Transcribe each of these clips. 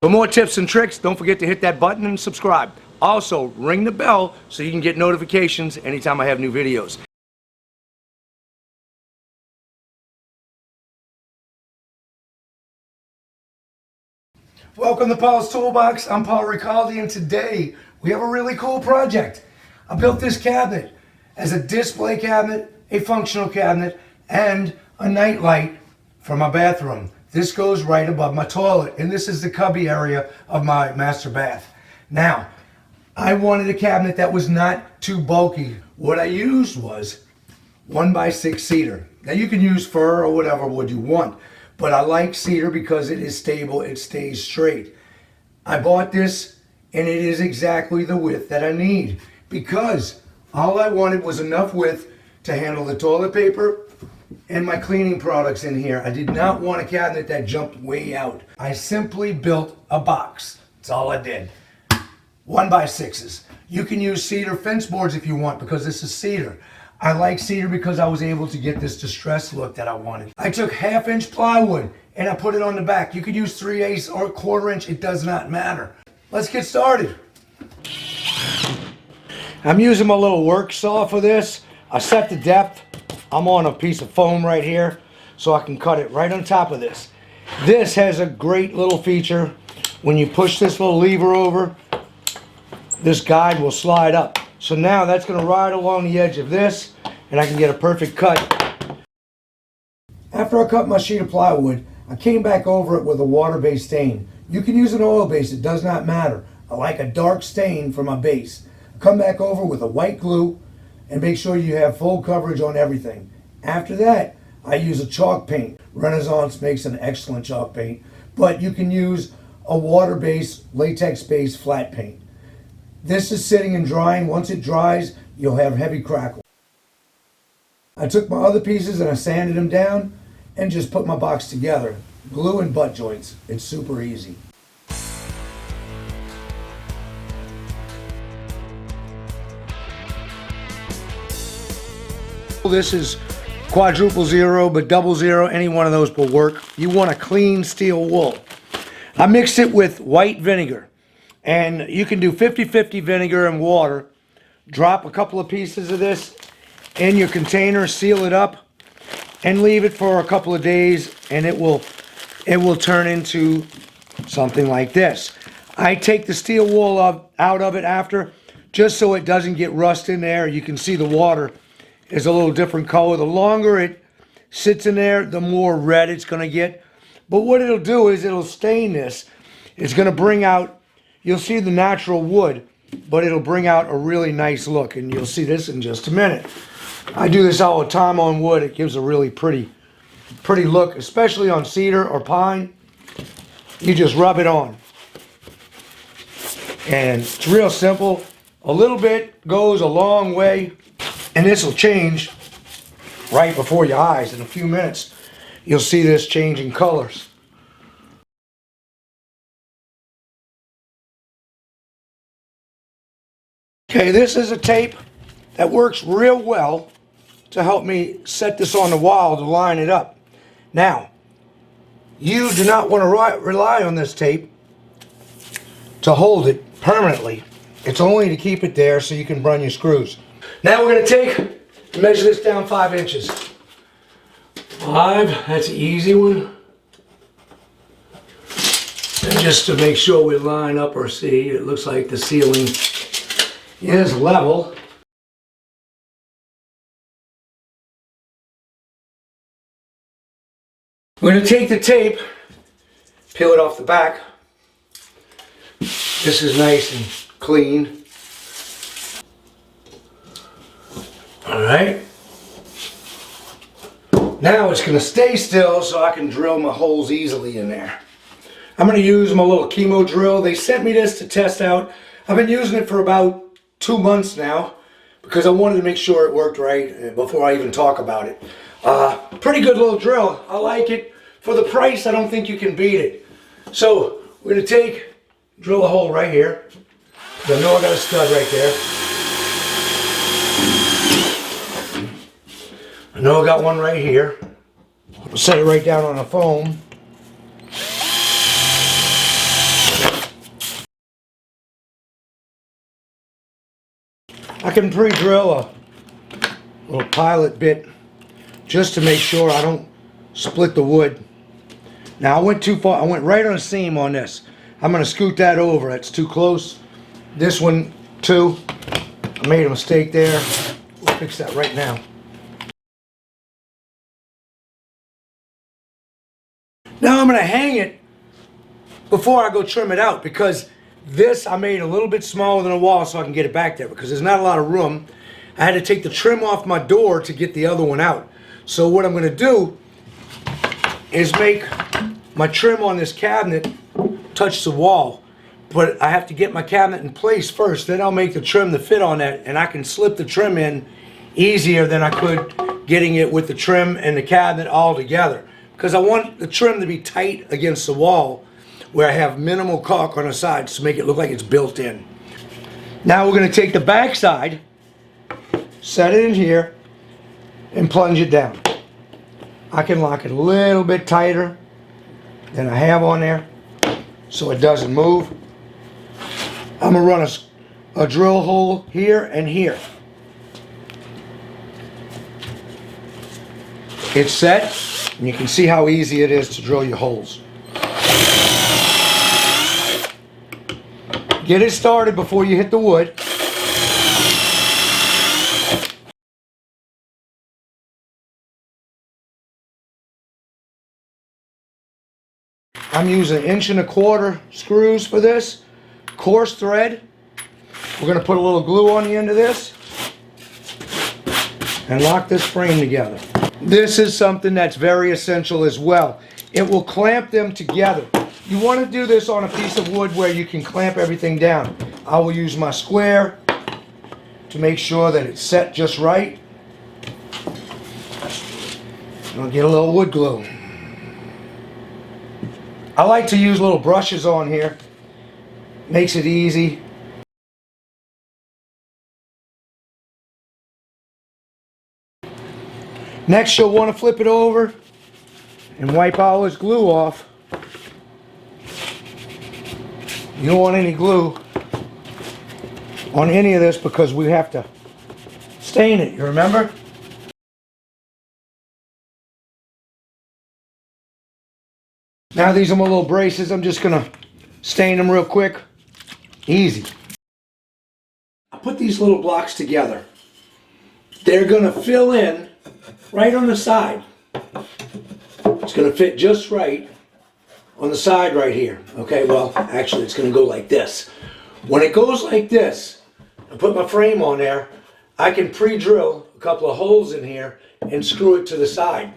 For more tips and tricks, don't forget to hit that button and subscribe. Also, ring the bell so you can get notifications anytime I have new videos. Welcome to Paul's Toolbox. I'm Paul Ricaldi, and today we have a really cool project. I built this cabinet as a display cabinet, a functional cabinet, and a night light for my bathroom. This goes right above my toilet, and this is the cubby area of my master bath. Now, I wanted a cabinet that was not too bulky. What I used was 1x6 cedar. Now you can use fir or whatever wood you want, but I like cedar because it is stable, it stays straight. I bought this and it is exactly the width that I need because all I wanted was enough width to handle the toilet paper and my cleaning products in here. I did not want a cabinet that jumped way out. I simply built a box. That's all I did. 1x6s. You can use cedar fence boards if you want because this is cedar. I like cedar because I was able to get this distressed look that I wanted. I took 1/2 inch plywood and I put it on the back. You could use 3/8 or 1/4 inch. It does not matter. Let's get started. I'm using my little work saw for this. I set the depth. I'm on a piece of foam right here so I can cut it right on top of this. This has a great little feature. When you push this little lever over, this guide will slide up. So now that's going to ride along the edge of this and I can get a perfect cut. After I cut my sheet of plywood, I came back over it with a water-based stain. You can use an oil base, it does not matter. I like a dark stain for my base. Come back over with a white glue and make sure you have full coverage on everything. After that, I use a chalk paint. Renaissance makes an excellent chalk paint, but you can use a water-based, latex-based flat paint. This is sitting and drying. Once it dries, you'll have heavy crackle. I took my other pieces and I sanded them down and just put my box together. Glue and butt joints. It's super easy. This is quadruple zero, but double zero, any one of those will work. You want a clean steel wool. I mixed it with white vinegar. And you can do 50-50 vinegar and water. Drop a couple of pieces of this in your container, seal it up, and leave it for a couple of days, and it will turn into something like this. I take the steel wool out of it after, just so it doesn't get rust in there. You can see the water is a little different color. The longer it sits in there, the more red it's going to get. But what it'll do is it'll stain this. It's going to bring out, you'll see the natural wood, but it'll bring out a really nice look, and you'll see this in just a minute. I do this all the time on wood. It gives a really pretty look, especially on cedar or pine. You just rub it on. And it's real simple. A little bit goes a long way, and this will change right before your eyes. In a few minutes, you'll see this changing colors. Okay, this is a tape that works real well to help me set this on the wall to line it up. Now, you do not want to rely on this tape to hold it permanently. It's only to keep it there so you can run your screws. Now we're going to take and measure this down 5 inches. 5, that's an easy one. And just to make sure we line up or see, it looks like the ceiling is level. We're going to take the tape, peel it off the back. This is nice and clean. Alright. Now it's going to stay still so I can drill my holes easily in there. I'm going to use my little chemo drill. They sent me this to test out. I've been using it for about 2 months now because I wanted to make sure it worked right before I even talk about it. Pretty good little drill. I like it. For the price, I don't think you can beat it. So we're going to drill a hole right here. I know I got a stud right there. I know I got one right here. I'll set it right down on the foam. I can pre-drill a little pilot bit just to make sure I don't split the wood. Now I went too far. I went right on the seam on this. I'm going to scoot that over. That's too close. This one too. I made a mistake there. We'll fix that right now. Now I'm going to hang it before I go trim it out, because this I made a little bit smaller than a wall so I can get it back there, because there's not a lot of room. I had to take the trim off my door to get the other one out. So what I'm going to do is make my trim on this cabinet touch the wall. But I have to get my cabinet in place first, then I'll make the trim to fit on that, and I can slip the trim in easier than I could getting it with the trim and the cabinet all together. Because I want the trim to be tight against the wall where I have minimal caulk on the sides to make it look like it's built in. Now we're going to take the back side, set it in here, and plunge it down. I can lock it a little bit tighter than I have on there so it doesn't move. I'm going to run a drill hole here and here. It's set, and you can see how easy it is to drill your holes. Get it started before you hit the wood. I'm using 1¼ inch screws for this. Coarse thread. We're going to put a little glue on the end of this and lock this frame together. This is something that's very essential as well. It will clamp them together. You want to do this on a piece of wood where you can clamp everything down. I will use my square to make sure that it's set just right. I'll get a little wood glue. I like to use little brushes on here. Makes it easy. Next, you'll want to flip it over and wipe all this glue off. You don't want any glue on any of this because we have to stain it, you remember? Now these are my little braces. I'm just going to stain them real quick. Easy. I put these little blocks together. They're going to fill in right on the side. It's going to fit just right on the side right here. Okay, well, actually it's going to go like this. When it goes like this, I put my frame on there, I can pre-drill a couple of holes in here and screw it to the side.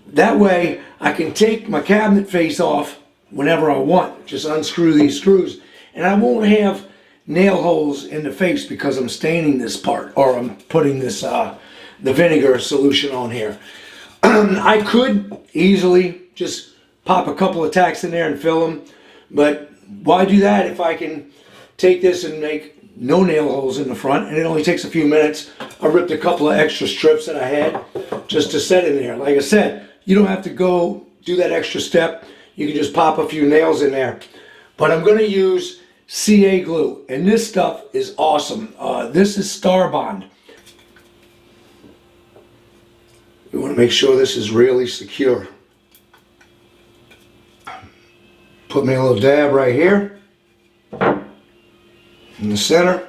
That way I can take my cabinet face off whenever I want. Just unscrew these screws, and I won't have nail holes in the face because I'm staining this part, or I'm putting this the vinegar solution on here. I could easily just pop a couple of tacks in there and fill them, but why do that if I can take this and make no nail holes in the front, and it only takes a few minutes. I ripped a couple of extra strips that I had just to set in there. Like I said, you don't have to go do that extra step. You can just pop a few nails in there. But I'm going to use CA glue, and this stuff is awesome. This is Star Bond. We want to make sure this is really secure. Put me a little dab right here in the center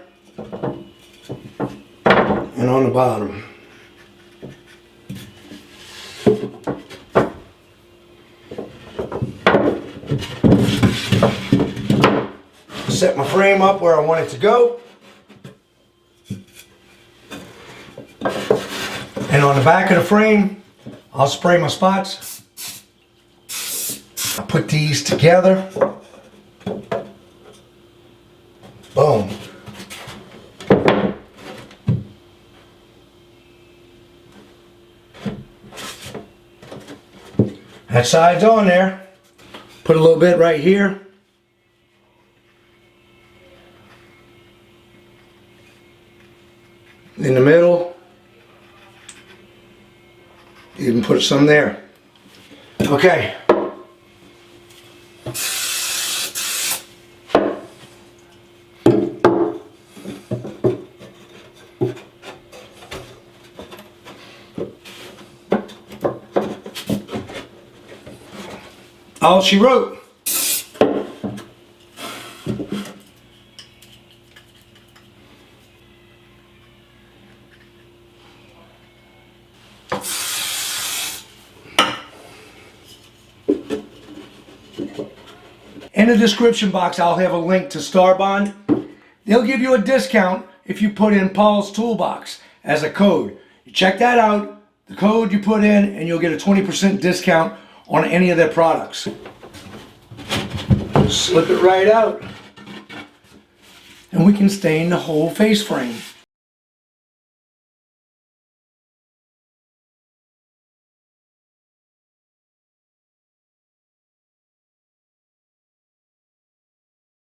and on the bottom. Set my frame up where I want it to go. And on the back of the frame, I'll spray my spots. I put these together. Boom. That side's on there. Put a little bit right here. In the middle. Even put some there. Okay. All she wrote. In the description box, I'll have a link to Starbond. They'll give you a discount if you put in Paul's Toolbox as a code. You check that out, the code you put in, and you'll get a 20% discount on any of their products. Slip it right out, and we can stain the whole face frame.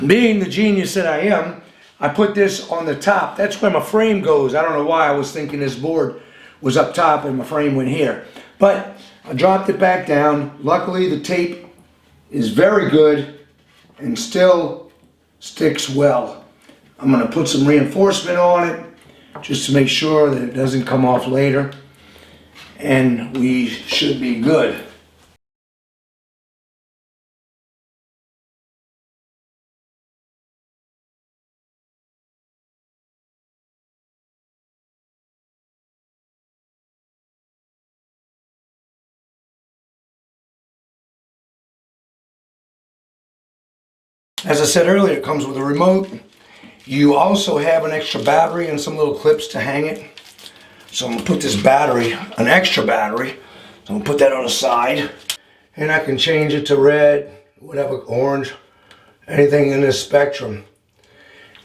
Being the genius that I am, I put this on the top. That's where my frame goes. I don't know why I was thinking this board was up top and my frame went here. But I dropped it back down. Luckily the tape is very good and still sticks well. I'm going to put some reinforcement on it just to make sure that it doesn't come off later. And we should be good. As I said earlier, it comes with a remote. You also have an extra battery and some little clips to hang it. So I'm going to put this battery, an extra battery, so I'm going to put that on the side. And I can change it to red, whatever, orange, anything in this spectrum.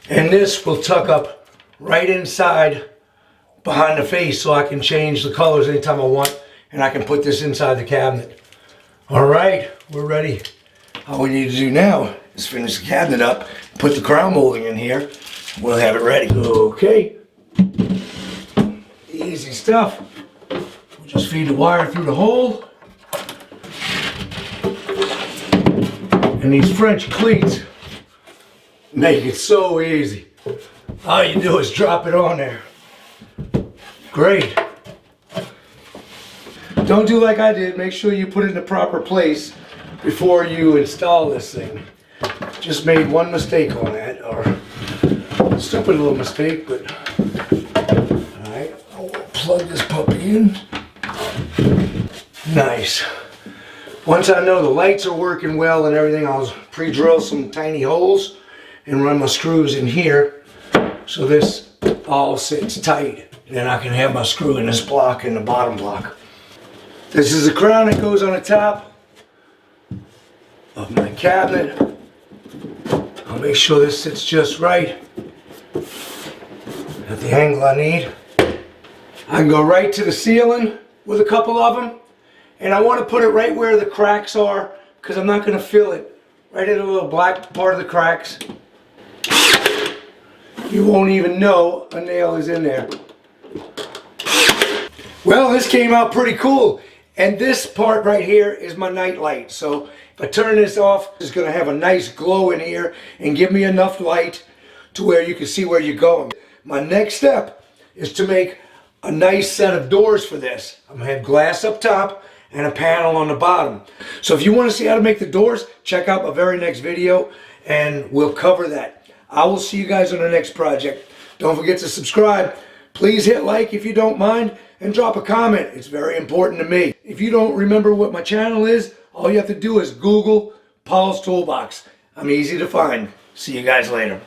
And this will tuck up right inside behind the face so I can change the colors anytime I want. And I can put this inside the cabinet. All right, we're ready. All we need to do now is finish the cabinet up, put the crown molding in here, we'll have it ready. Okay, easy stuff. We'll just feed the wire through the hole. And these French cleats make it so easy. All you do is drop it on there. Great. Don't do like I did, make sure you put it in the proper place before you install this thing. Just made one mistake on that, or stupid little mistake, but alright, I'll plug this puppy in. Nice. Once I know the lights are working well and everything, I'll pre-drill some tiny holes and run my screws in here so this all sits tight. Then I can have my screw in this block and the bottom block. This is the crown that goes on the top of my cabinet. I'll make sure this sits just right at the angle I need. I can go right to the ceiling with a couple of them, and I want to put it right where the cracks are because I'm not going to fill it right in the little black part of the cracks. You won't even know a nail is in there. Well, this came out pretty cool. And this part right here is my night light. So if I turn this off, it's going to have a nice glow in here and give me enough light to where you can see where you're going. My next step is to make a nice set of doors for this. I'm going to have glass up top and a panel on the bottom. So if you want to see how to make the doors, check out my very next video and we'll cover that. I will see you guys on the next project. Don't forget to subscribe. Please hit like if you don't mind and drop a comment. It's very important to me. If you don't remember what my channel is, all you have to do is Google Paul's Toolbox. I'm easy to find. See you guys later.